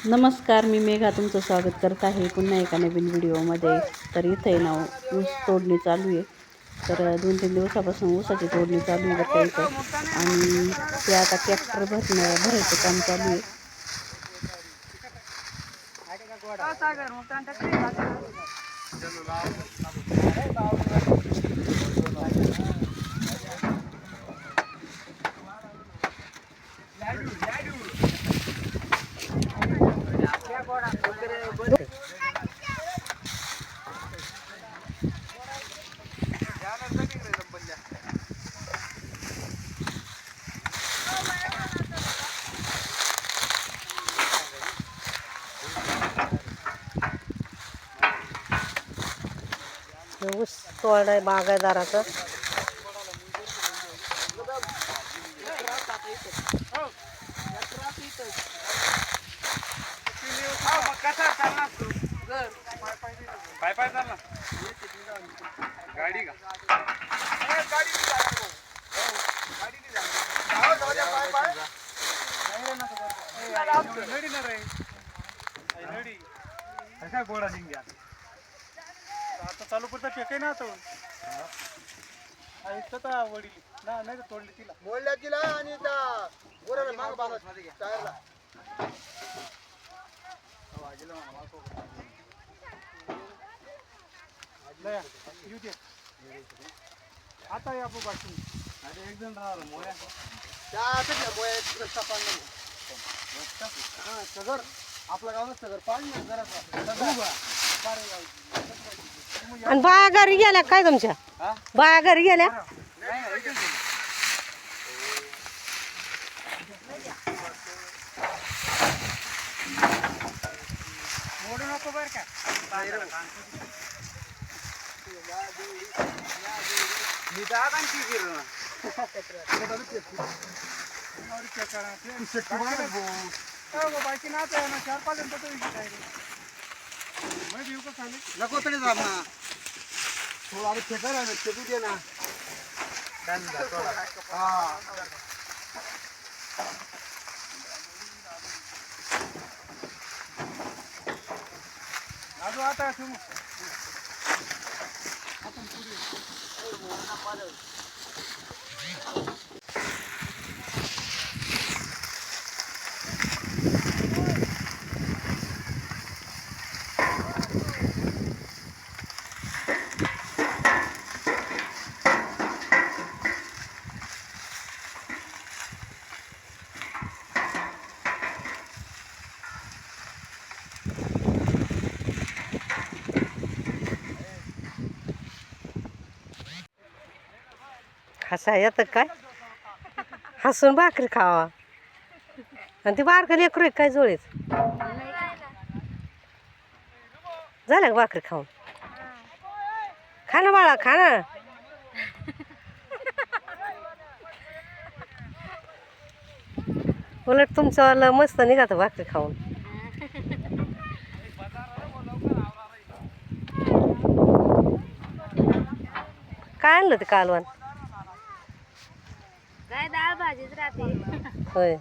नमस्कार, मी मेघा तुमचं स्वागत करत आहे पुन्हा एका नवीन व्हिडिओमध्ये. तर इथे आहे ना ऊस तोडणी चालू आहे. तर 2-3 दिवसापासून ऊसाची तोडणी चालू आहे बरं का इथं. आणि ते आता ट्रॅक्टर भरायचं काम चालू आहे. ऊस तोडाय बागायदाराचं पाय चालला गाडी का काय गोडा घ्या आता चालू पुरता फेकाय ना आता वडील ना नाही तोडली तिला मोडल्या तिला आणि त्या गोऱ्याला माग बांधला टायरला येऊ दे आता या बाकी अरे एक जण राहिला मोया त्या असं मोया रस्ता पाडला हा सगर आपल्या गावात सगर पाडलं जरा आणि बाया घरी गेल्या काय तुमच्या बाया घरी गेल्या मोडू नको बर का मी दादांची गिरण बाकी ना ना 4-5 जण नको तरी जा ना थोडा अरे फेकर आहे फेकू दे ना हा अजून आता हसा येतं काय हसून भाकरी खावा आणि ते बारकं लेकरू आहे काय जोळीत झालं का भाकरी खाऊन खा ना बाळा खा ना उलट तुमचं मस्त निघात भाकरी खाऊन काय आणलं ते कालवण काय डाळ भाजीच राहते होय